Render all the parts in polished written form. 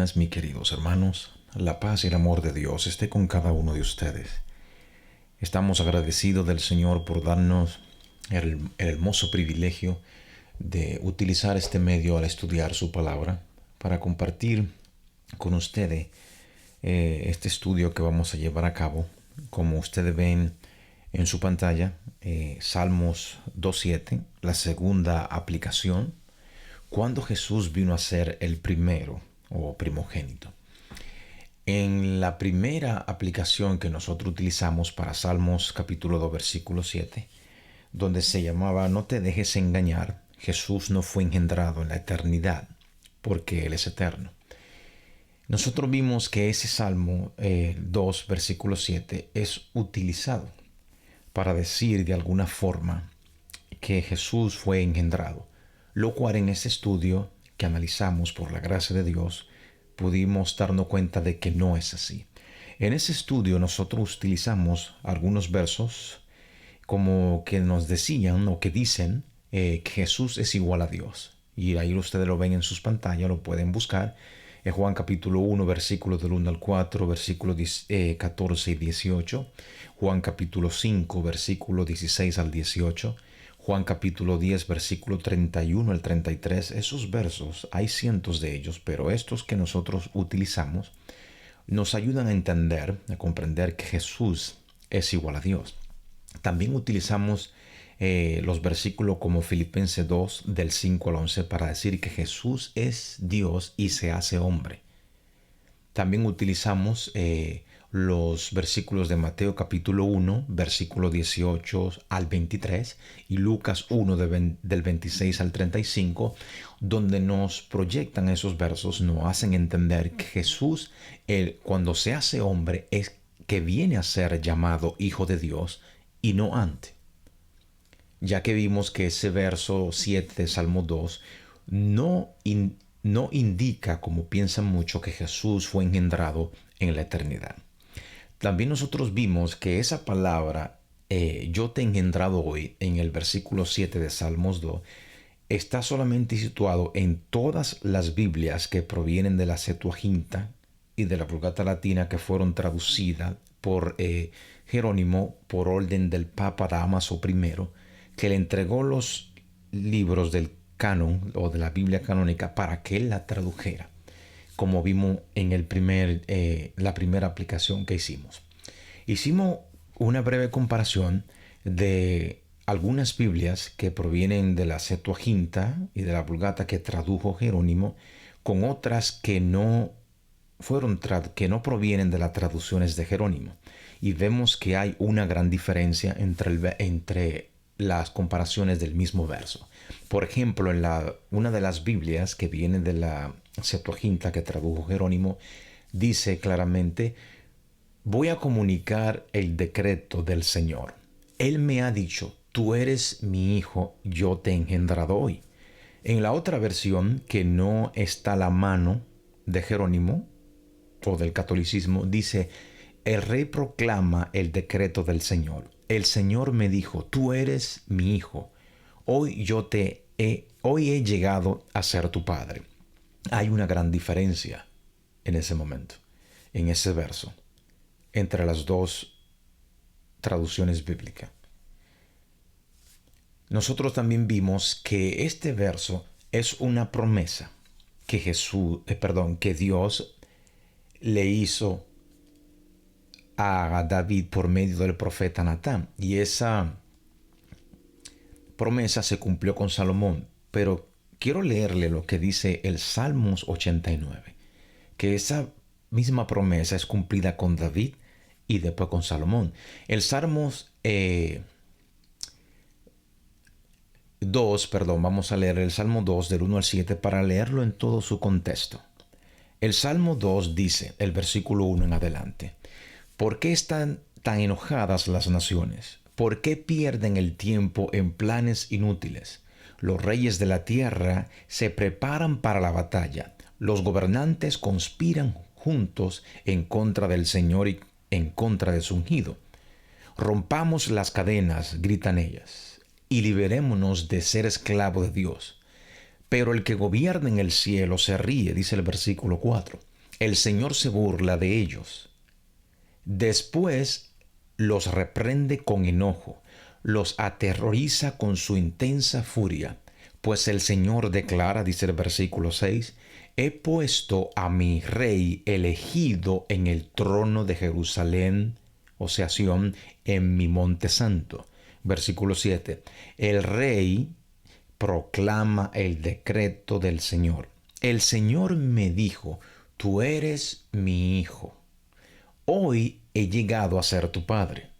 días, mis queridos hermanos. La paz y el amor de Dios esté con cada uno de ustedes. Estamos agradecidos del Señor por darnos el hermoso privilegio de utilizar este medio al estudiar su palabra para compartir con ustedes este estudio que vamos a llevar a cabo. Como ustedes ven en su pantalla, Salmos 2.7, la segunda aplicación, cuando Jesús vino a ser el primero o primogénito. En la primera aplicación que nosotros utilizamos para Salmos capítulo 2 versículo 7, donde se llamaba "No te dejes engañar, Jesús no fue engendrado en la eternidad, porque Él es eterno". Nosotros vimos que ese Salmo 2 versículo 7 es utilizado para decir de alguna forma que Jesús fue engendrado, lo cual en ese estudio que analizamos por la gracia de Dios pudimos darnos cuenta de que no es así. En ese estudio nosotros utilizamos algunos versos como que nos decían o que dicen que Jesús es igual a Dios. Y ahí ustedes lo ven en sus pantallas, lo pueden buscar. En Juan capítulo 1, versículos del 1 al 4, versículos 14 y 18. Juan capítulo 5, versículos 16 al 18. Juan capítulo 10, versículo 31 al 33. Esos versos, hay cientos de ellos, pero estos que nosotros utilizamos nos ayudan a entender, a comprender que Jesús es igual a Dios. También utilizamos los versículos como Filipenses 2 del 5 al 11 para decir que Jesús es Dios y se hace hombre. También utilizamos los versículos de Mateo capítulo 1, versículo 18 al 23 y Lucas 1 del 26 al 35, donde nos proyectan esos versos, nos hacen entender que Jesús, cuando se hace hombre, es que viene a ser llamado Hijo de Dios y no antes. Ya que vimos que ese verso 7 de Salmo 2 no indica, como piensan mucho, que Jesús fue engendrado en la eternidad. También nosotros vimos que esa palabra, yo te he engendrado hoy, en el versículo 7 de Salmos 2, está solamente situado en todas las Biblias que provienen de la Septuaginta y de la Vulgata Latina, que fueron traducidas por Jerónimo por orden del Papa Dámaso I, que le entregó los libros del canon o de la Biblia canónica para que él la tradujera, como vimos en la primera aplicación que hicimos. Hicimos una breve comparación de algunas Biblias que provienen de la Septuaginta y de la Vulgata que tradujo Jerónimo con otras que no provienen de las traducciones de Jerónimo. Y vemos que hay una gran diferencia entre las comparaciones del mismo verso. Por ejemplo, en una de las Biblias que viene de la Septuaginta que tradujo Jerónimo, dice claramente: voy a comunicar el decreto del Señor. Él me ha dicho, tú eres mi hijo, yo te he engendrado hoy. En la otra versión, que no está a la mano de Jerónimo o del catolicismo, dice: el rey proclama el decreto del Señor. El Señor me dijo, tú eres mi hijo. Hoy he llegado a ser tu padre. Hay una gran diferencia en ese momento, en ese verso, entre las dos traducciones bíblicas. Nosotros también vimos que este verso es una promesa que Dios le hizo a David por medio del profeta Natán, y esa promesa se cumplió con Salomón. Pero quiero leerle lo que dice el Salmos 89, que esa misma promesa es cumplida con David y después con Salomón. El Salmos 2, vamos a leer el Salmo 2 del 1 al 7 para leerlo en todo su contexto. El Salmo 2 dice, el versículo 1 en adelante: ¿por qué están tan enojadas las naciones? ¿Por qué pierden el tiempo en planes inútiles? Los reyes de la tierra se preparan para la batalla. Los gobernantes conspiran juntos en contra del Señor y en contra de su ungido. Rompamos las cadenas, gritan ellas, y liberémonos de ser esclavos de Dios. Pero el que gobierna en el cielo se ríe, dice el versículo 4. el Señor se burla de ellos. Después los reprende con enojo, los aterroriza con su intensa furia, pues el Señor declara, dice el versículo 6, he puesto a mi rey elegido en el trono de Jerusalén, o sea, Sión, en mi monte santo. Versículo 7, el rey proclama el decreto del Señor. El Señor me dijo, tú eres mi hijo. Hoy he llegado a ser tu padre.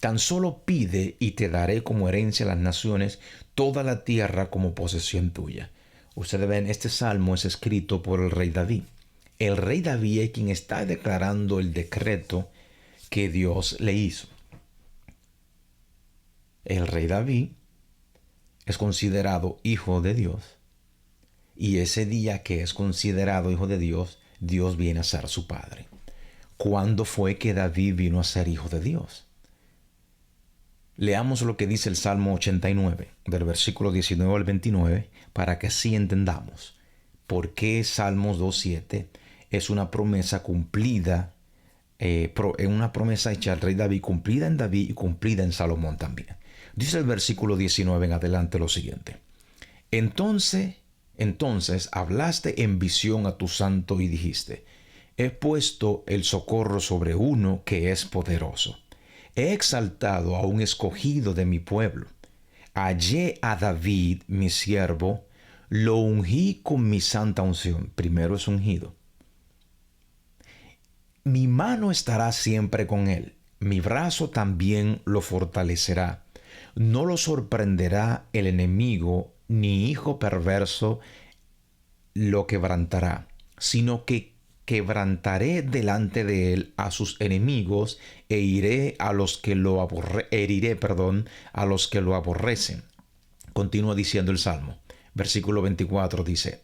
Tan solo pide y te daré como herencia a las naciones toda la tierra como posesión tuya. Ustedes ven, este salmo es escrito por el rey David. El rey David es quien está declarando el decreto que Dios le hizo. El rey David es considerado hijo de Dios. Y ese día que es considerado hijo de Dios, Dios viene a ser su padre. ¿Cuándo fue que David vino a ser hijo de Dios? Leamos lo que dice el Salmo 89, del versículo 19 al 29, para que así entendamos por qué Salmos 2.7 es una promesa cumplida, una promesa hecha al rey David, cumplida en David y cumplida en Salomón también. Dice el versículo 19 en adelante lo siguiente. Entonces hablaste en visión a tu santo y dijiste, he puesto el socorro sobre uno que es poderoso. He exaltado a un escogido de mi pueblo. Hallé a David, mi siervo, lo ungí con mi santa unción. Primero es ungido. Mi mano estará siempre con él. Mi brazo también lo fortalecerá. No lo sorprenderá el enemigo, ni hijo perverso lo quebrantará, sino que quebrantaré delante de él a sus enemigos e heriré a los que lo aborrecen. Continúa diciendo el Salmo. Versículo 24 dice,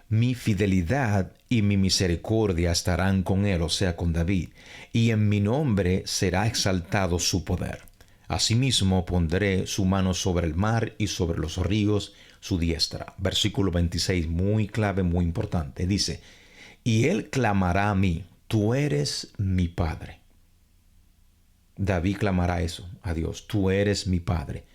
mi fidelidad y mi misericordia estarán con él, o sea, con David, y en mi nombre será exaltado su poder. Asimismo pondré su mano sobre el mar y sobre los ríos su diestra. Versículo 26, muy clave, muy importante. Dice, y él clamará a mí, tú eres mi Padre. David clamará eso a Dios, tú eres mi Padre,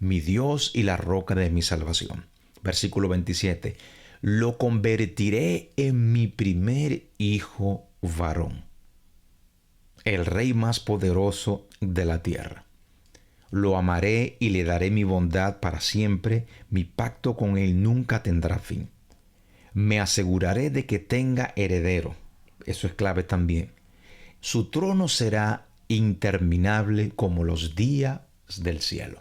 mi Dios y la roca de mi salvación. Versículo 27, lo convertiré en mi primer hijo varón, el rey más poderoso de la tierra. Lo amaré y le daré mi bondad para siempre, mi pacto con él nunca tendrá fin. Me aseguraré de que tenga heredero. Eso es clave también. Su trono será interminable como los días del cielo.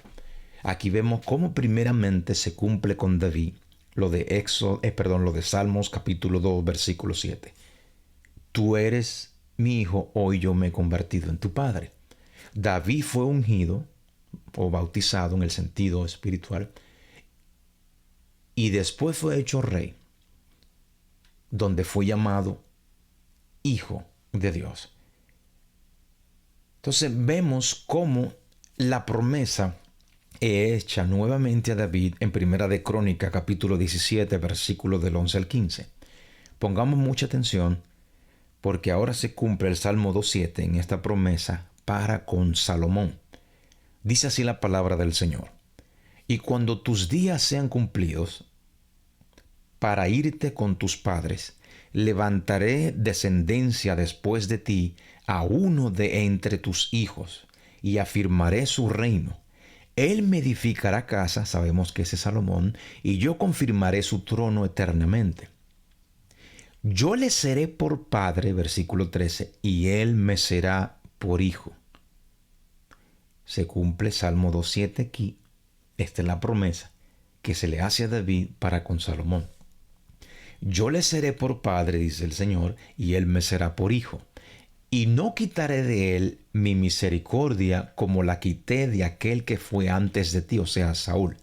Aquí vemos cómo primeramente se cumple con David lo de lo de Salmos capítulo 2, versículo 7. Tú eres mi hijo, hoy yo me he convertido en tu padre. David fue ungido o bautizado en el sentido espiritual y después fue hecho rey, donde fue llamado hijo de Dios. Entonces vemos cómo la promesa es hecha nuevamente a David en Primera de Crónica, capítulo 17, versículos del 11 al 15. Pongamos mucha atención porque ahora se cumple el Salmo 2.7 en esta promesa para con Salomón. Dice así la palabra del Señor. Y cuando tus días sean cumplidos, para irte con tus padres, levantaré descendencia después de ti a uno de entre tus hijos, y afirmaré su reino. Él me edificará casa, sabemos que ese es Salomón, y yo confirmaré su trono eternamente. Yo le seré por padre, versículo 13, y él me será por hijo. Se cumple Salmo 2.7 aquí. Esta es la promesa que se le hace a David para con Salomón. Yo le seré por padre, dice el Señor, y él me será por hijo. Y no quitaré de él mi misericordia como la quité de aquel que fue antes de ti, o sea, Saúl,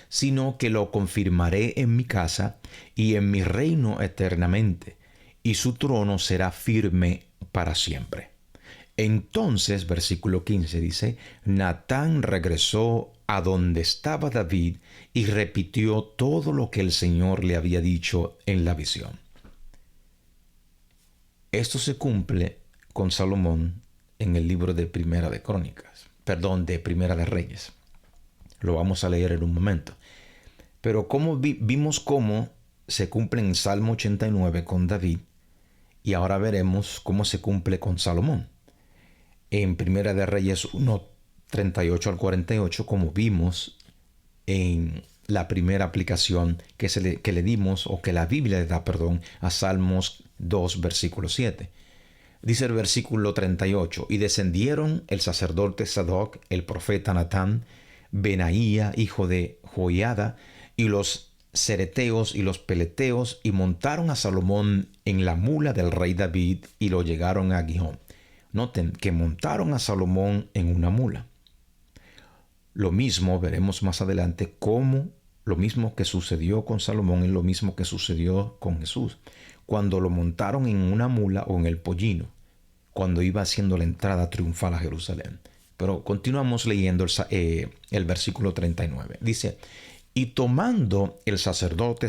sino que lo confirmaré en mi casa y en mi reino eternamente, y su trono será firme para siempre. Entonces, versículo 15 dice, Natán regresó a donde estaba David y repitió todo lo que el Señor le había dicho en la visión. Esto se cumple con Salomón en el libro de Primera de Crónicas, de Primera de Reyes. Lo vamos a leer en un momento. Pero vimos cómo se cumple en Salmo 89 con David, y ahora veremos cómo se cumple con Salomón. En Primera de Reyes 1, 38 al 48, como vimos en la primera aplicación que le dimos, o que la Biblia le da, a Salmos 2, versículo 7. Dice el versículo 38, y descendieron el sacerdote Sadoc, el profeta Natán, Benaía, hijo de Joiada, y los cereteos y los peleteos, y montaron a Salomón en la mula del rey David, y lo llegaron a Gihón. Noten que montaron a Salomón en una mula. Lo mismo veremos más adelante, cómo lo mismo que sucedió con Salomón es lo mismo que sucedió con Jesús, cuando lo montaron en una mula o en el pollino, cuando iba haciendo la entrada triunfal a Jerusalén. Pero continuamos leyendo el versículo 39. Dice, y tomando el sacerdote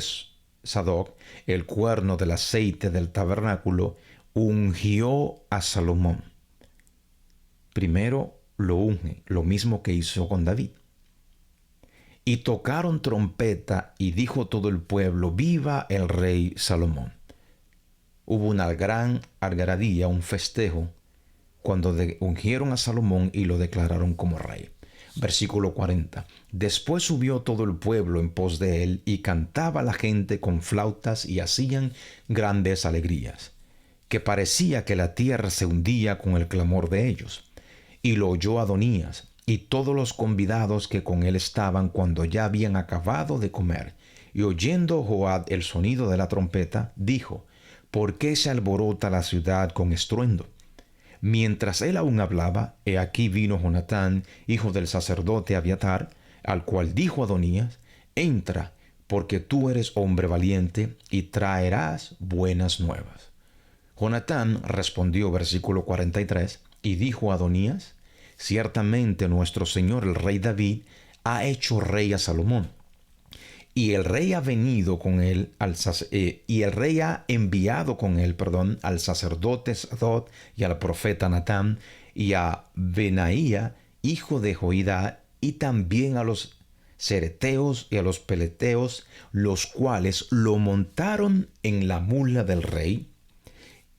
Sadoc el cuerno del aceite del tabernáculo, ungió a Salomón. Primero lo unge, lo mismo que hizo con David. Y tocaron trompeta, y dijo todo el pueblo, viva el rey Salomón. Hubo una gran algarabía, un festejo, cuando ungieron a Salomón y lo declararon como rey. Versículo 40. Después subió todo el pueblo en pos de él, y cantaba la gente con flautas, y hacían grandes alegrías, que parecía que la tierra se hundía con el clamor de ellos. Y lo oyó Adonías, y todos los convidados que con él estaban, cuando ya habían acabado de comer. Y oyendo Joab el sonido de la trompeta, dijo, ¿por qué se alborota la ciudad con estruendo? Mientras él aún hablaba, he aquí vino Jonatán, hijo del sacerdote Abiatar, al cual dijo Adonías, entra, porque tú eres hombre valiente, y traerás buenas nuevas. Jonatán respondió, versículo 43, y dijo a Adonías, ciertamente nuestro señor el rey David ha hecho rey a Salomón, y el rey ha venido con él y el rey ha enviado con él, al sacerdote Sadoc y al profeta Natán y a Benaía, hijo de Joiada, y también a los cereteos y a los peleteos, los cuales lo montaron en la mula del rey,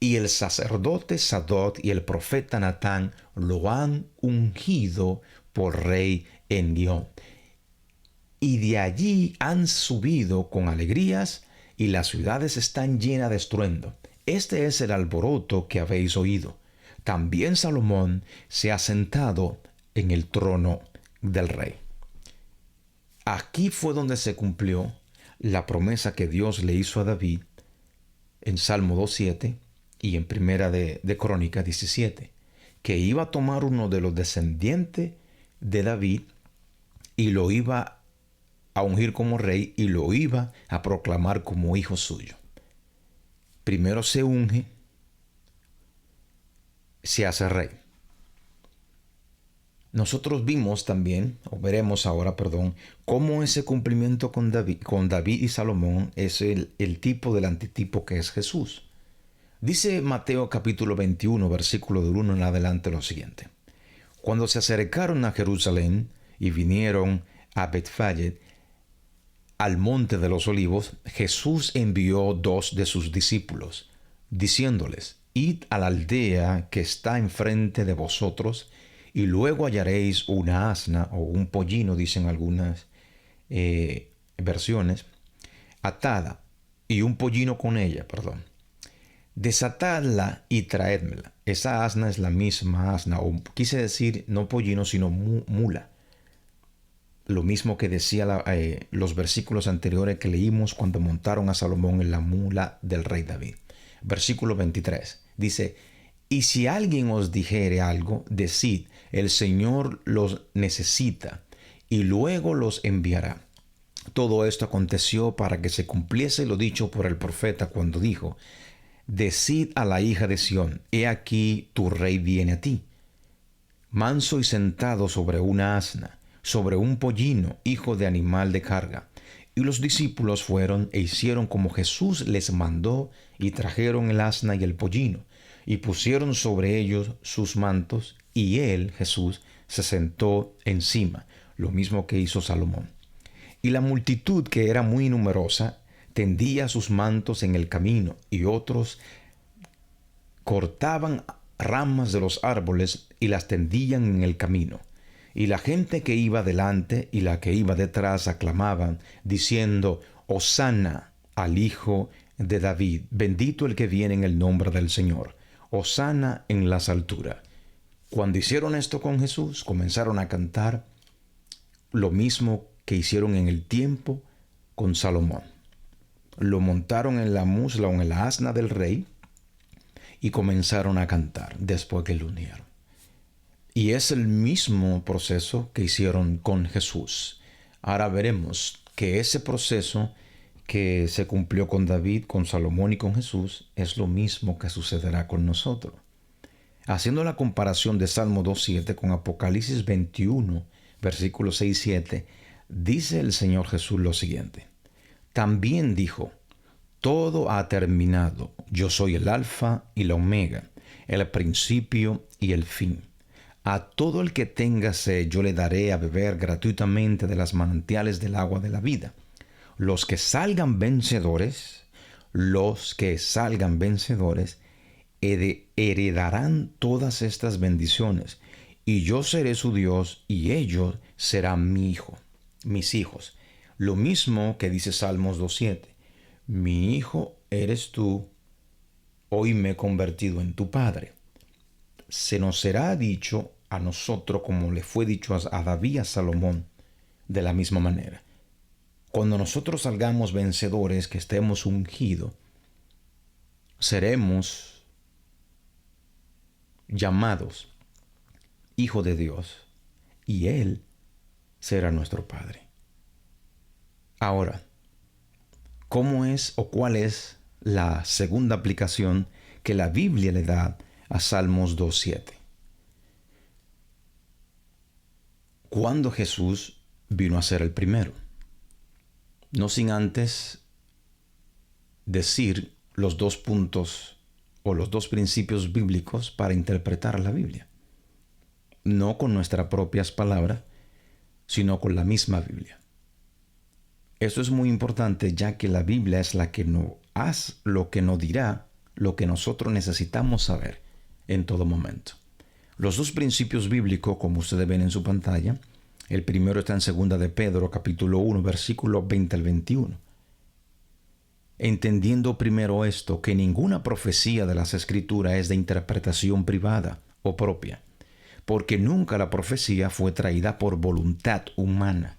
y el sacerdote Sadoc y el profeta Natán lo han ungido por rey en Gihón. Y de allí han subido con alegrías, y las ciudades están llenas de estruendo. Este es el alboroto que habéis oído. También Salomón se ha sentado en el trono del rey. Aquí fue donde se cumplió la promesa que Dios le hizo a David en Salmo 2.7 y en Primera de Crónicas 17, que iba a tomar uno de los descendientes de David y lo iba a ungir como rey y lo iba a proclamar como hijo suyo. Primero se unge, se hace rey. Nosotros vimos también, o veremos ahora, cómo ese cumplimiento con David y Salomón es el tipo del antitipo que es Jesús. Dice Mateo capítulo 21, versículo del 1 en adelante lo siguiente. Cuando se acercaron a Jerusalén y vinieron a Betfagé, al monte de los olivos, Jesús envió 2 de sus discípulos, diciéndoles, id a la aldea que está enfrente de vosotros, y luego hallaréis una asna o un pollino, dicen algunas versiones, atada, y un pollino con ella, Desatadla y traédmela. Esa asna es la misma asna, o quise decir no pollino, sino mula. Lo mismo que decía los versículos anteriores que leímos cuando montaron a Salomón en la mula del rey David. Versículo 23 dice, y si alguien os dijere algo, decid, el Señor los necesita, y luego los enviará. Todo esto aconteció para que se cumpliese lo dicho por el profeta cuando dijo, decid a la hija de Sión, he aquí tu rey viene a ti, manso y sentado sobre una asna, sobre un pollino, hijo de animal de carga. Y los discípulos fueron e hicieron como Jesús les mandó, y trajeron el asna y el pollino, y pusieron sobre ellos sus mantos, y él, Jesús, se sentó encima, lo mismo que hizo Salomón. Y la multitud, que era muy numerosa, tendía sus mantos en el camino, y otros cortaban ramas de los árboles y las tendían en el camino. Y la gente que iba delante y la que iba detrás aclamaban, diciendo: Hosana al Hijo de David, bendito el que viene en el nombre del Señor, Hosana en las alturas. Cuando hicieron esto con Jesús, comenzaron a cantar lo mismo que hicieron en el tiempo con Salomón. Lo montaron en la musla o en la asna del rey y comenzaron a cantar después que lo unieron. Y es el mismo proceso que hicieron con Jesús. Ahora veremos que ese proceso que se cumplió con David, con Salomón y con Jesús es lo mismo que sucederá con nosotros. Haciendo la comparación de Salmo 2.7 con Apocalipsis 21, versículos 6 y 7, dice el Señor Jesús lo siguiente: También dijo: todo ha terminado. Yo soy el Alfa y la Omega, el principio y el fin. A todo el que tenga sed yo le daré a beber gratuitamente de las manantiales del agua de la vida. Los que salgan vencedores, heredarán todas estas bendiciones, y yo seré su Dios, y ellos serán mis hijos. Lo mismo que dice Salmos 2.7. Mi hijo eres tú, hoy me he convertido en tu padre. Se nos será dicho a nosotros, como le fue dicho a David y a Salomón, de la misma manera. Cuando nosotros salgamos vencedores, que estemos ungidos, seremos llamados hijo de Dios, y Él será nuestro Padre. Ahora, ¿cómo es o cuál es la segunda aplicación que la Biblia le da a Salmos 2.7? Cuando Jesús vino a ser el primero, no sin antes decir los dos puntos o los dos principios bíblicos para interpretar la Biblia. No con nuestras propias palabras, sino con la misma Biblia. Eso es muy importante, ya que la Biblia es la que nos dirá lo que nosotros necesitamos saber en todo momento. Los dos principios bíblicos, como ustedes ven en su pantalla, el primero está en 2 de Pedro, capítulo 1, versículos 20 al 21. Entendiendo primero esto, que ninguna profecía de las Escrituras es de interpretación privada o propia, porque nunca la profecía fue traída por voluntad humana,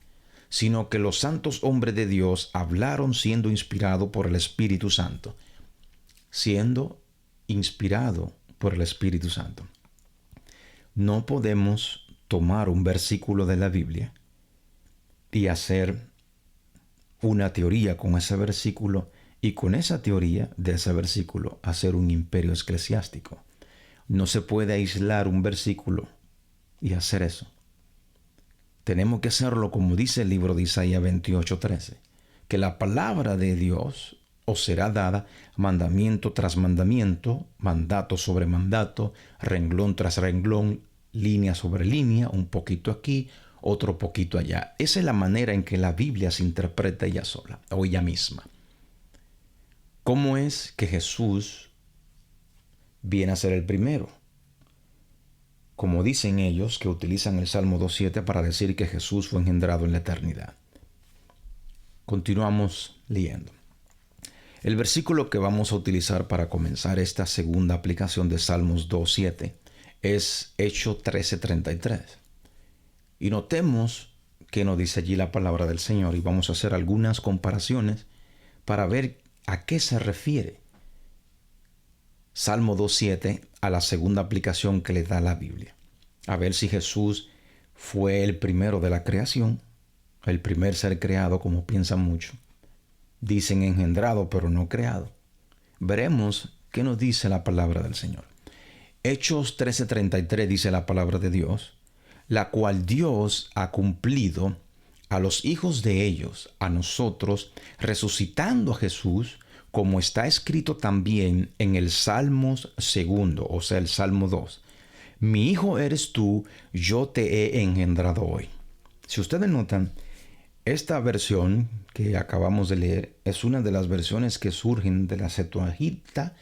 sino que los santos hombres de Dios hablaron siendo inspirados por el Espíritu Santo. Siendo inspirado por el Espíritu Santo. No podemos tomar un versículo de la Biblia y hacer una teoría con ese versículo, y con esa teoría de ese versículo hacer un imperio eclesiástico. No se puede aislar un versículo y hacer eso. Tenemos que hacerlo como dice el libro de Isaías 28:13, que la palabra de Dios os será dada mandamiento tras mandamiento, mandato sobre mandato, renglón tras renglón, línea sobre línea, un poquito aquí, otro poquito allá. Esa es la manera en que la Biblia se interpreta ella sola, o ella misma. ¿Cómo es que Jesús viene a ser el primero? Como dicen ellos, que utilizan el Salmo 2.7 para decir que Jesús fue engendrado en la eternidad. Continuamos leyendo. El versículo que vamos a utilizar para comenzar esta segunda aplicación de Salmos 2.7 es Hechos 13.33. Y notemos que nos dice allí la palabra del Señor, y vamos a hacer algunas comparaciones para ver a qué se refiere Salmo 2.7 a la segunda aplicación que le da la Biblia. A ver si Jesús fue el primero de la creación, el primer ser creado, como piensan muchos. Dicen engendrado, pero no creado. Veremos qué nos dice la palabra del Señor. Hechos 13:33 dice la palabra de Dios, la cual Dios ha cumplido a los hijos de ellos, a nosotros, resucitando a Jesús, como está escrito también en el Salmos segundo, o sea, el Salmo 2. Mi hijo eres tú, yo te he engendrado hoy. Si ustedes notan, esta versión que acabamos de leer es una de las versiones que surgen de la Septuaginta,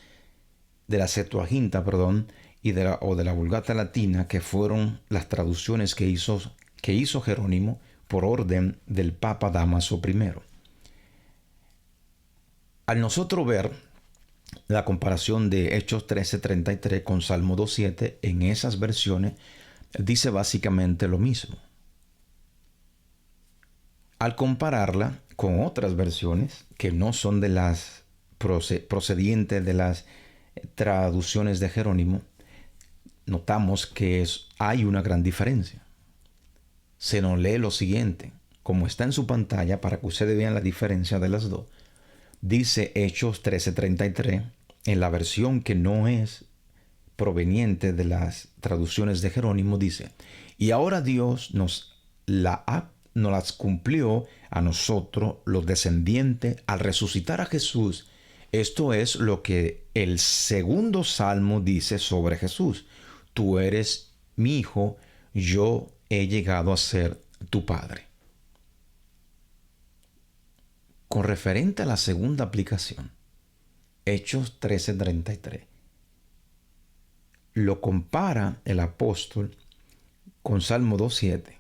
y de la Vulgata Latina, que fueron las traducciones que hizo Jerónimo por orden del Papa Dámaso I. Al nosotros ver la comparación de Hechos 13:33 con Salmo 2:7, en esas versiones dice básicamente lo mismo. Al compararla con otras versiones que no son de las procedientes de las traducciones de Jerónimo, notamos que hay una gran diferencia. Se nos lee lo siguiente, como está en su pantalla para que ustedes vean la diferencia de las dos. Dice Hechos 13:33 en la versión que no es proveniente de las traducciones de Jerónimo, dice: y ahora Dios nos las cumplió a nosotros, los descendientes, al resucitar a Jesús. Esto es lo que el segundo salmo dice sobre Jesús: tú eres mi hijo, yo he llegado a ser tu padre. Con referente a la segunda aplicación, Hechos 13:33, lo compara el apóstol con Salmo 2:7.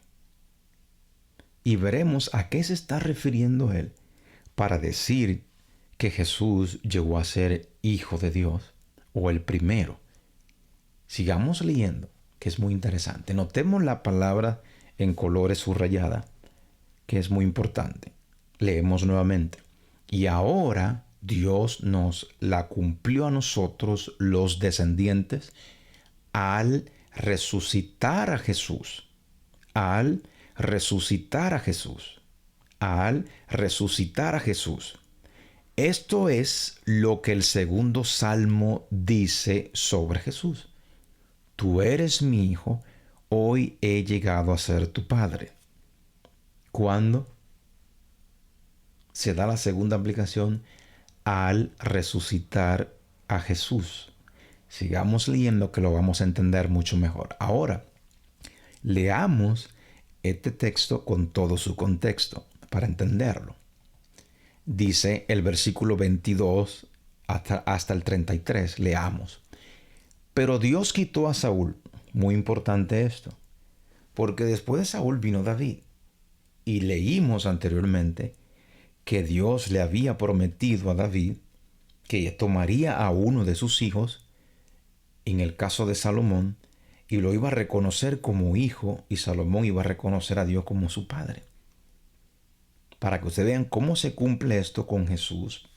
Y veremos a qué se está refiriendo él para decir que Jesús llegó a ser hijo de Dios, o el primero. Sigamos leyendo, que es muy interesante. Notemos la palabra en colores subrayada, que es muy importante. Leemos nuevamente. Y ahora Dios nos la cumplió a nosotros, los descendientes, al resucitar a Jesús. Al resucitar a Jesús. Al resucitar a Jesús. Esto es lo que el segundo salmo dice sobre Jesús. Tú eres mi hijo, hoy he llegado a ser tu padre. ¿Cuándo se da la segunda aplicación? Al resucitar a Jesús. Sigamos leyendo, que lo vamos a entender mucho mejor. Ahora, leamos este texto con todo su contexto para entenderlo. Dice el versículo 22 hasta el 33. Leamos. Pero Dios quitó a Saúl. Muy importante esto, porque después de Saúl vino David. Y leímos anteriormente que Dios le había prometido a David que tomaría a uno de sus hijos, en el caso de Salomón, y lo iba a reconocer como hijo, y Salomón iba a reconocer a Dios como su padre. Para que ustedes vean cómo se cumple esto con Jesús,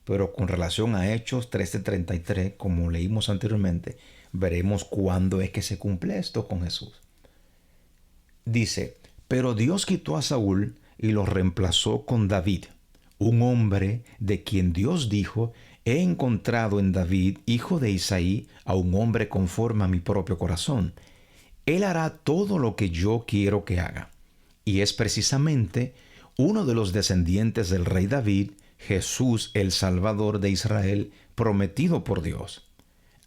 pero con relación a Hechos 13:33, como leímos anteriormente, veremos cuándo es que se cumple esto con Jesús. Dice: pero Dios quitó a Saúl y lo reemplazó con David, un hombre de quien Dios dijo: he encontrado en David, hijo de Isaí, a un hombre conforme a mi propio corazón. Él hará todo lo que yo quiero que haga. Y es precisamente uno de los descendientes del rey David, Jesús, el Salvador de Israel, prometido por Dios.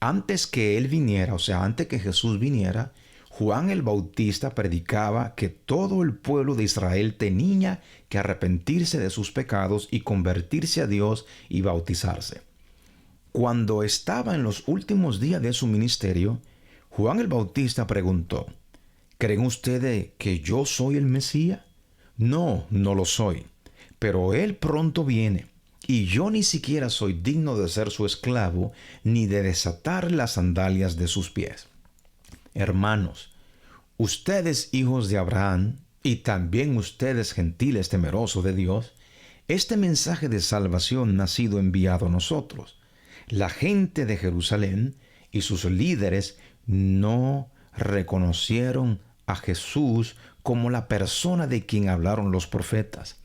Antes que él viniera, o sea, antes que Jesús viniera, Juan el Bautista predicaba que todo el pueblo de Israel tenía que arrepentirse de sus pecados y convertirse a Dios y bautizarse. Cuando estaba en los últimos días de su ministerio, Juan el Bautista preguntó: ¿creen ustedes que yo soy el Mesías? No, no lo soy, pero él pronto viene, y yo ni siquiera soy digno de ser su esclavo, ni de desatar las sandalias de sus pies. Hermanos, ustedes hijos de Abraham, y también ustedes gentiles temerosos de Dios, este mensaje de salvación ha sido enviado a nosotros. La gente de Jerusalén y sus líderes no reconocieron a Jesús como la persona de quien hablaron los profetas.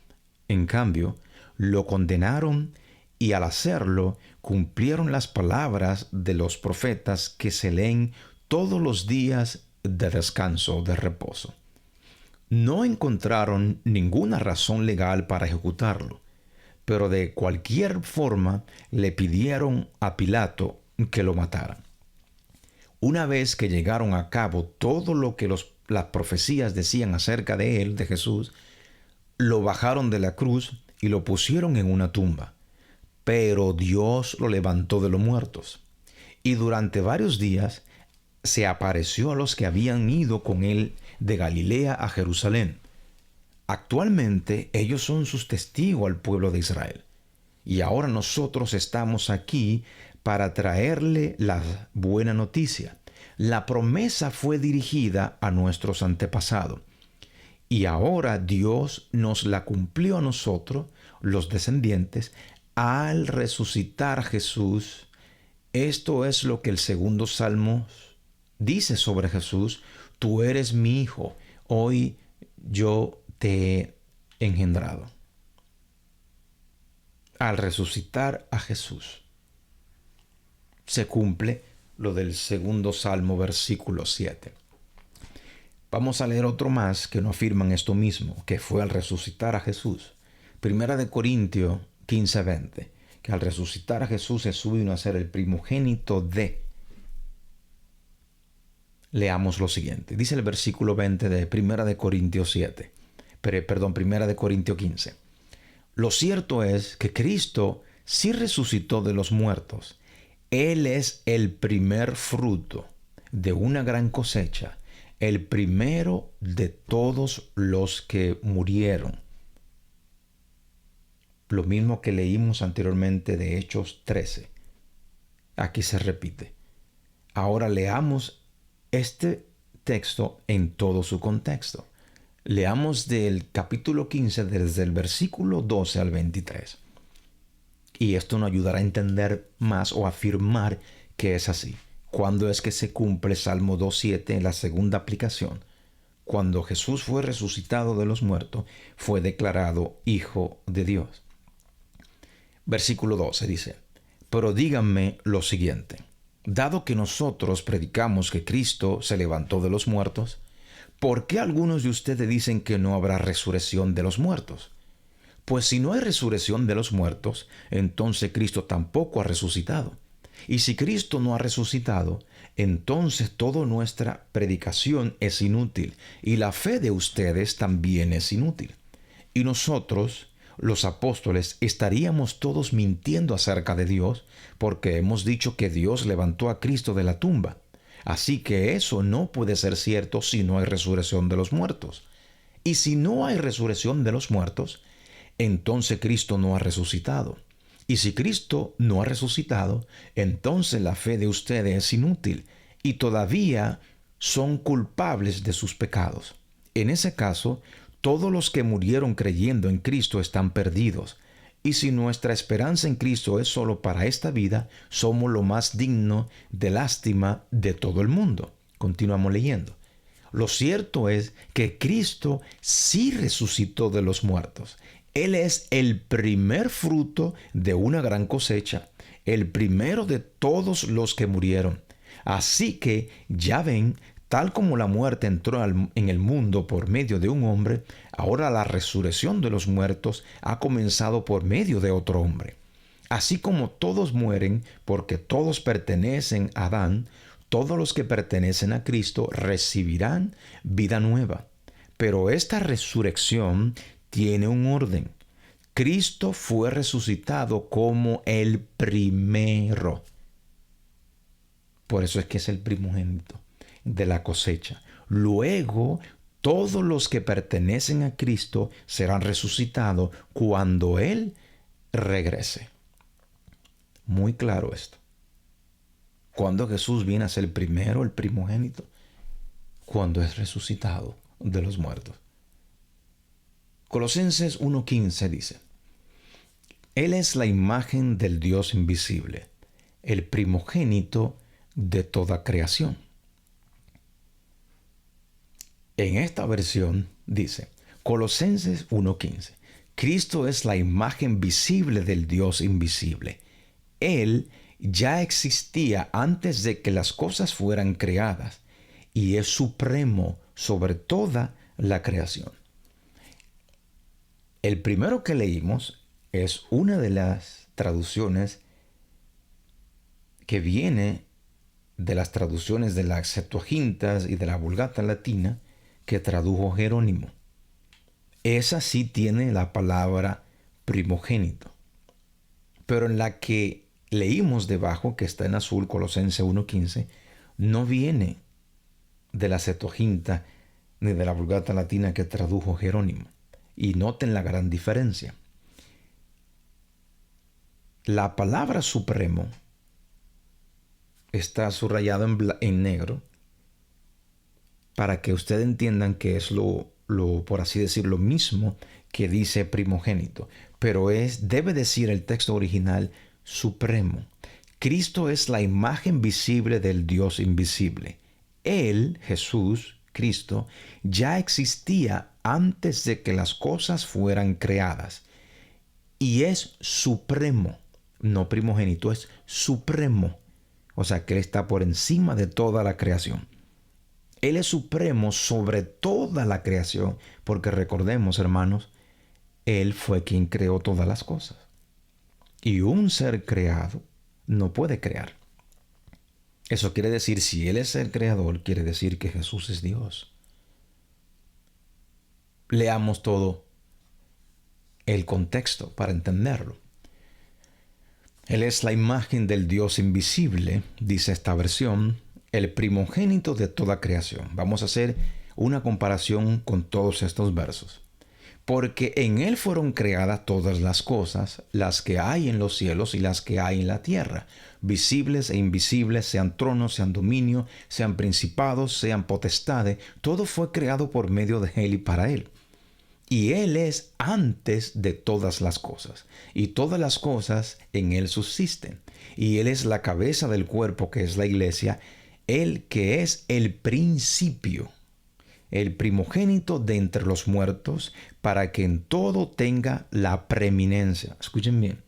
En cambio, lo condenaron, y al hacerlo cumplieron las palabras de los profetas que se leen todos los días de descanso, de reposo. No encontraron ninguna razón legal para ejecutarlo, pero de cualquier forma le pidieron a Pilato que lo mataran. Una vez que llegaron a cabo todo lo que las profecías decían acerca de él, de Jesús, lo bajaron de la cruz y lo pusieron en una tumba. Pero Dios lo levantó de los muertos. Y durante varios días se apareció a los que habían ido con él de Galilea a Jerusalén. Actualmente ellos son sus testigos al pueblo de Israel. Y ahora nosotros estamos aquí para traerle la buena noticia. La promesa fue dirigida a nuestros antepasados. Y ahora Dios nos la cumplió a nosotros, los descendientes, al resucitar a Jesús. Esto es lo que el segundo salmo dice sobre Jesús: tú eres mi hijo, hoy yo te he engendrado. Al resucitar a Jesús, se cumple lo del segundo salmo, versículo 7. Vamos a leer otro más que no afirman esto mismo, que fue al resucitar a Jesús. Primera de Corintios 15:20, que al resucitar a Jesús vino a ser el primogénito de... Leamos lo siguiente. Dice el versículo 20 de Primera de Corintios 15. Lo cierto es que Cristo sí resucitó de los muertos. Él es el primer fruto de una gran cosecha, el primero de todos los que murieron. Lo mismo que leímos anteriormente de Hechos 13. Aquí se repite. Ahora leamos este texto en todo su contexto. Leamos del capítulo 15 desde el versículo 12 al 23. Y esto nos ayudará a entender más o afirmar que es así. ¿Cuándo es que se cumple Salmo 2:7 en la segunda aplicación? Cuando Jesús fue resucitado de los muertos, fue declarado Hijo de Dios. Versículo 12 dice: pero díganme lo siguiente. Dado que nosotros predicamos que Cristo se levantó de los muertos, ¿por qué algunos de ustedes dicen que no habrá resurrección de los muertos? Pues si no hay resurrección de los muertos, entonces Cristo tampoco ha resucitado. Y si Cristo no ha resucitado, entonces toda nuestra predicación es inútil y la fe de ustedes también es inútil. Y nosotros, los apóstoles, estaríamos todos mintiendo acerca de Dios porque hemos dicho que Dios levantó a Cristo de la tumba. Así que eso no puede ser cierto si no hay resurrección de los muertos. Y si no hay resurrección de los muertos, entonces Cristo no ha resucitado. Y si Cristo no ha resucitado, entonces la fe de ustedes es inútil y todavía son culpables de sus pecados. En ese caso, todos los que murieron creyendo en Cristo están perdidos. Y si nuestra esperanza en Cristo es solo para esta vida, somos lo más digno de lástima de todo el mundo. Continuamos leyendo. Lo cierto es que Cristo sí resucitó de los muertos. Él es el primer fruto de una gran cosecha, el primero de todos los que murieron. Así que, ya ven, tal como la muerte entró en el mundo por medio de un hombre, ahora la resurrección de los muertos ha comenzado por medio de otro hombre. Así como todos mueren porque todos pertenecen a Adán, todos los que pertenecen a Cristo recibirán vida nueva. Pero esta resurrección tiene un orden. Cristo fue resucitado como el primero. Por eso es que es el primogénito de la cosecha. Luego, todos los que pertenecen a Cristo serán resucitados cuando Él regrese. Muy claro esto. Cuando Jesús viene a ser el primero, el primogénito, cuando es resucitado de los muertos. Colosenses 1:15 dice: Él es la imagen del Dios invisible, el primogénito de toda creación. En esta versión dice, Colosenses 1:15, Cristo es la imagen visible del Dios invisible. Él ya existía antes de que las cosas fueran creadas y es supremo sobre toda la creación. El primero que leímos es una de las traducciones que viene de las traducciones de las Septuagintas y de la Vulgata latina que tradujo Jerónimo. Esa sí tiene la palabra primogénito. Pero en la que leímos debajo, que está en azul, Colosenses 1:15, no viene de la Septuaginta ni de la Vulgata latina que tradujo Jerónimo. Y noten la gran diferencia. La palabra supremo está subrayado en negro para que ustedes entiendan que es por así decirlo, lo mismo que dice primogénito. Pero debe decir el texto original supremo. Cristo es la imagen visible del Dios invisible. Él, Jesús, Cristo, ya existía antes de que las cosas fueran creadas. Y es supremo, no primogénito, es supremo. O sea que Él está por encima de toda la creación. Él es supremo sobre toda la creación, porque recordemos, hermanos, Él fue quien creó todas las cosas. Y un ser creado no puede crear. Eso quiere decir, si Él es el creador, quiere decir que Jesús es Dios. Leamos todo el contexto para entenderlo. Él es la imagen del Dios invisible, dice esta versión, el primogénito de toda creación. Vamos a hacer una comparación con todos estos versos. Porque en Él fueron creadas todas las cosas, las que hay en los cielos y las que hay en la tierra, visibles e invisibles, sean tronos, sean dominio, sean principados, sean potestades. Todo fue creado por medio de Él y para Él. Y Él es antes de todas las cosas, y todas las cosas en Él subsisten. Y Él es la cabeza del cuerpo, que es la iglesia, Él que es el principio, el primogénito de entre los muertos, para que en todo tenga la preeminencia. Escuchen bien,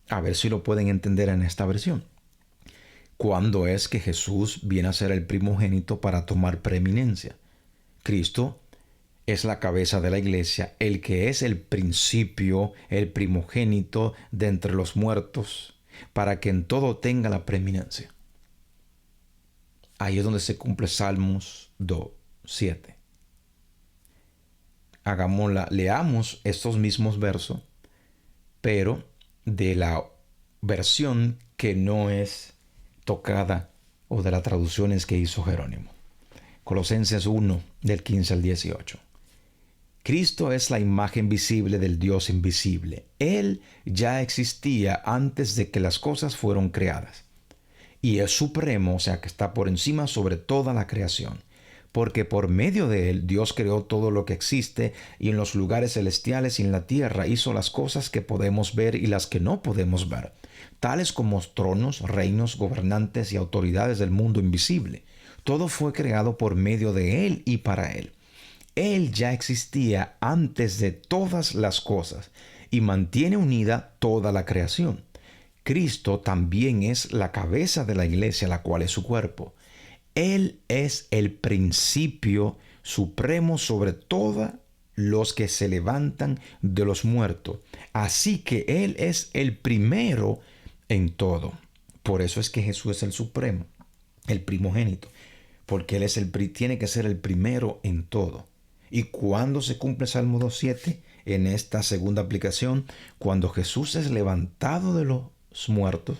a ver si lo pueden entender en esta versión. ¿Cuándo es que Jesús viene a ser el primogénito para tomar preeminencia? Cristo es la cabeza de la iglesia, el que es el principio, el primogénito de entre los muertos, para que en todo tenga la preeminencia. Ahí es donde se cumple Salmos 2:7. Leamos estos mismos versos, pero de la versión que no es tocada o de las traducciones que hizo Jerónimo. Colosenses 1, del 15 al 18. Cristo es la imagen visible del Dios invisible. Él ya existía antes de que las cosas fueron creadas. Y es supremo, o sea que está por encima sobre toda la creación. Porque por medio de Él Dios creó todo lo que existe, y en los lugares celestiales y en la tierra hizo las cosas que podemos ver y las que no podemos ver, tales como tronos, reinos, gobernantes y autoridades del mundo invisible. Todo fue creado por medio de Él y para Él. Él ya existía antes de todas las cosas y mantiene unida toda la creación. Cristo también es la cabeza de la iglesia, la cual es su cuerpo. Él es el principio supremo sobre todos los que se levantan de los muertos. Así que Él es el primero en todo. Por eso es que Jesús es el supremo, el primogénito, porque Él tiene que ser el primero en todo. ¿Y cuándo se cumple Salmo 2:7? En esta segunda aplicación, cuando Jesús es levantado de los muertos,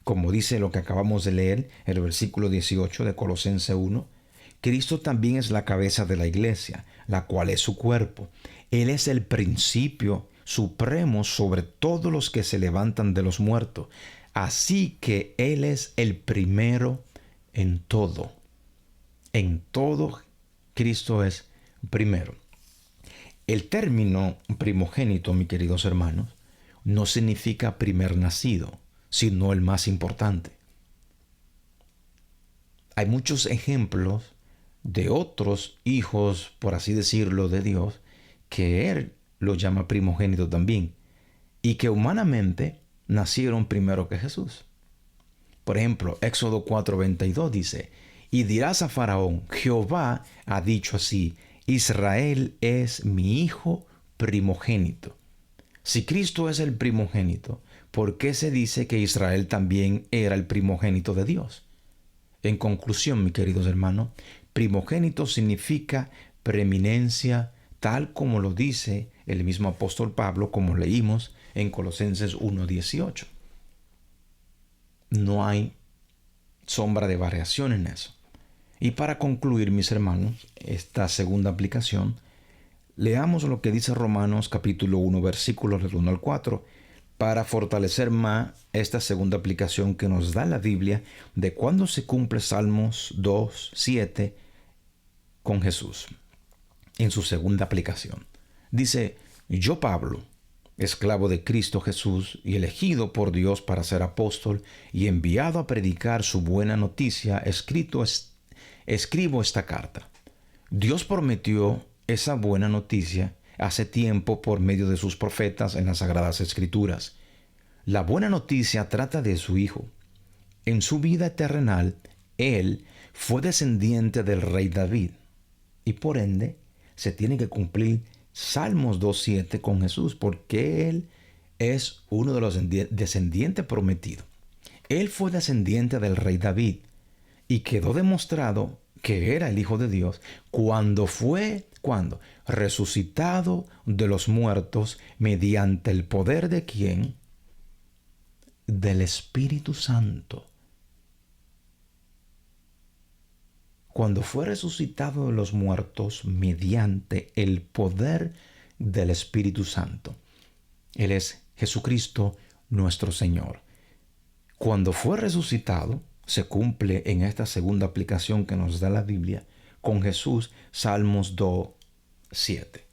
como dice lo que acabamos de leer, el versículo 18 de Colosenses 1, Cristo también es la cabeza de la iglesia, la cual es su cuerpo. Él es el principio supremo sobre todos los que se levantan de los muertos. Así que Él es el primero en todo. En todo Cristo es primero. El término primogénito, mis queridos hermanos, no significa primer nacido, sino el más importante. Hay muchos ejemplos de otros hijos, por así decirlo, de Dios, que Él lo llama primogénito también, y que humanamente nacieron primero que Jesús. Por ejemplo, Éxodo 4:22 dice: y dirás a Faraón, Jehová ha dicho así, Israel es mi hijo primogénito. Si Cristo es el primogénito, ¿por qué se dice que Israel también era el primogénito de Dios? En conclusión, mis queridos hermanos, primogénito significa preeminencia, tal como lo dice el mismo apóstol Pablo, como leímos en Colosenses 1:18. No hay sombra de variación en eso. Y para concluir, mis hermanos, esta segunda aplicación, leamos lo que dice Romanos capítulo 1, versículos del 1 al 4, para fortalecer más esta segunda aplicación que nos da la Biblia de cuándo se cumple Salmos 2:7 con Jesús, en su segunda aplicación. Dice, yo Pablo, esclavo de Cristo Jesús y elegido por Dios para ser apóstol y enviado a predicar su buena noticia, escribo esta carta. Dios prometió esa buena noticia hace tiempo por medio de sus profetas en las Sagradas Escrituras. La buena noticia trata de su Hijo. En su vida terrenal, Él fue descendiente del rey David y por ende se tiene que cumplir Salmos 2:7 con Jesús, porque Él es uno de los descendientes prometidos. Él fue descendiente del rey David y quedó demostrado que era el Hijo de Dios cuando fue resucitado de los muertos mediante el poder de ¿quién? Del Espíritu Santo. Cuando fue resucitado de los muertos mediante el poder del Espíritu Santo. Él es Jesucristo nuestro Señor. Cuando fue resucitado, se cumple en esta segunda aplicación que nos da la Biblia con Jesús, Salmos 2:7.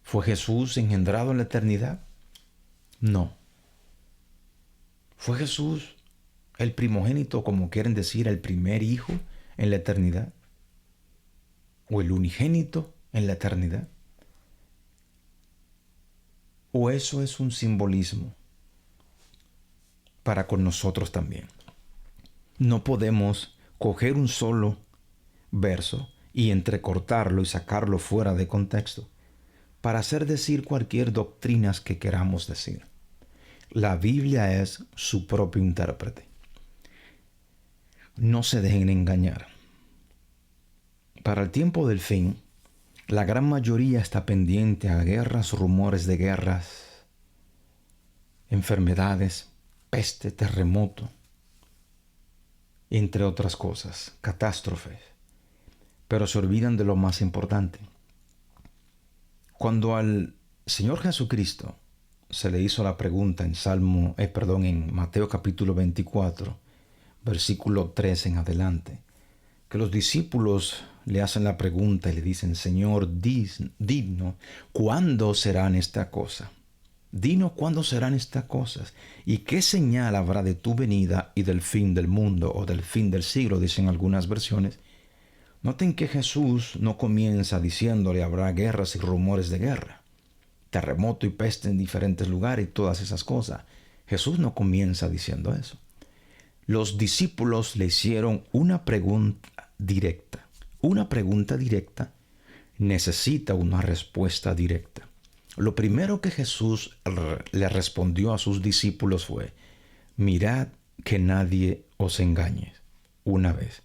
¿Fue Jesús engendrado en la eternidad? No. ¿Fue Jesús el primogénito, como quieren decir, el primer hijo en la eternidad? ¿O el unigénito en la eternidad? ¿O eso es un simbolismo para con nosotros también? No podemos coger un solo verso y entrecortarlo y sacarlo fuera de contexto para hacer decir cualquier doctrina que queramos decir. La Biblia es su propio intérprete. No se dejen engañar. Para el tiempo del fin, la gran mayoría está pendiente a guerras, rumores de guerras, enfermedades, peste, terremoto, entre otras cosas, catástrofes. Pero se olvidan de lo más importante. Cuando al Señor Jesucristo se le hizo la pregunta en Mateo capítulo 24, versículo 3 en adelante, que los discípulos le hacen la pregunta y le dicen, Señor, dinos, ¿cuándo serán esta cosa? Dinos cuándo serán estas cosas y qué señal habrá de tu venida y del fin del mundo o del fin del siglo, dicen algunas versiones. Noten que Jesús no comienza diciéndole habrá guerras y rumores de guerra, terremoto y peste en diferentes lugares y todas esas cosas. Jesús no comienza diciendo eso. Los discípulos le hicieron una pregunta directa. Una pregunta directa necesita una respuesta directa. Lo primero que Jesús le respondió a sus discípulos fue, mirad que nadie os engañe. Una vez.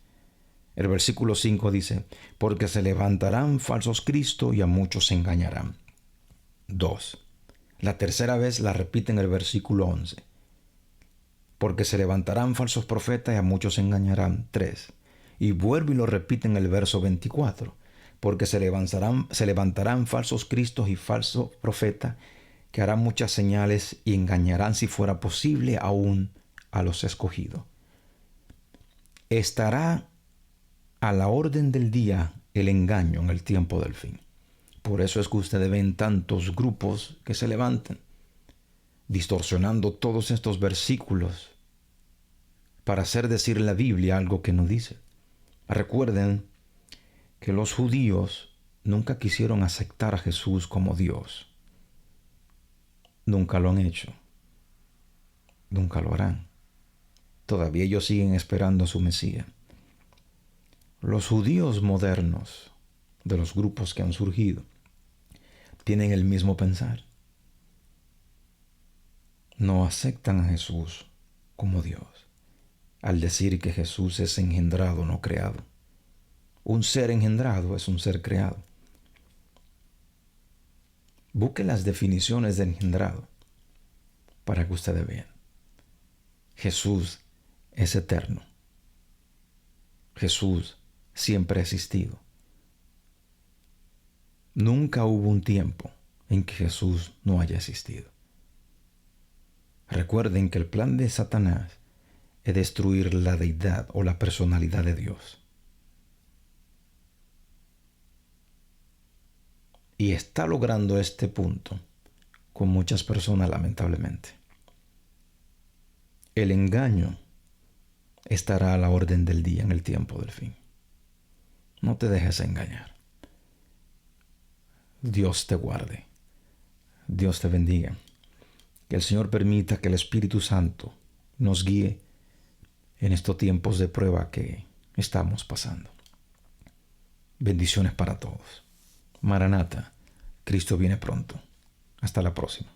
El versículo 5 dice, porque se levantarán falsos cristos y a muchos engañarán. 2. La tercera vez la repite en el versículo 11. Porque se levantarán falsos profetas y a muchos engañarán. 3. Y vuelve y lo repite en el verso 24. Porque se levantarán falsos cristos y falsos profetas que harán muchas señales y engañarán, si fuera posible, aún a los escogidos. Estará a la orden del día el engaño en el tiempo del fin. Por eso es que ustedes ven tantos grupos que se levantan, distorsionando todos estos versículos para hacer decir la Biblia algo que no dice. Recuerden que los judíos nunca quisieron aceptar a Jesús como Dios. Nunca lo han hecho. Nunca lo harán. Todavía ellos siguen esperando a su Mesías. Los judíos modernos, de los grupos que han surgido, tienen el mismo pensar. No aceptan a Jesús como Dios, al decir que Jesús es engendrado, no creado. Un ser engendrado es un ser creado. Busque las definiciones de engendrado para que ustedes vean. Jesús es eterno. Jesús siempre ha existido. Nunca hubo un tiempo en que Jesús no haya existido. Recuerden que el plan de Satanás es destruir la deidad o la personalidad de Dios. Y está logrando este punto con muchas personas, lamentablemente. El engaño estará a la orden del día en el tiempo del fin. No te dejes engañar. Dios te guarde. Dios te bendiga. Que el Señor permita que el Espíritu Santo nos guíe en estos tiempos de prueba que estamos pasando. Bendiciones para todos. Maranata, Cristo viene pronto. Hasta la próxima.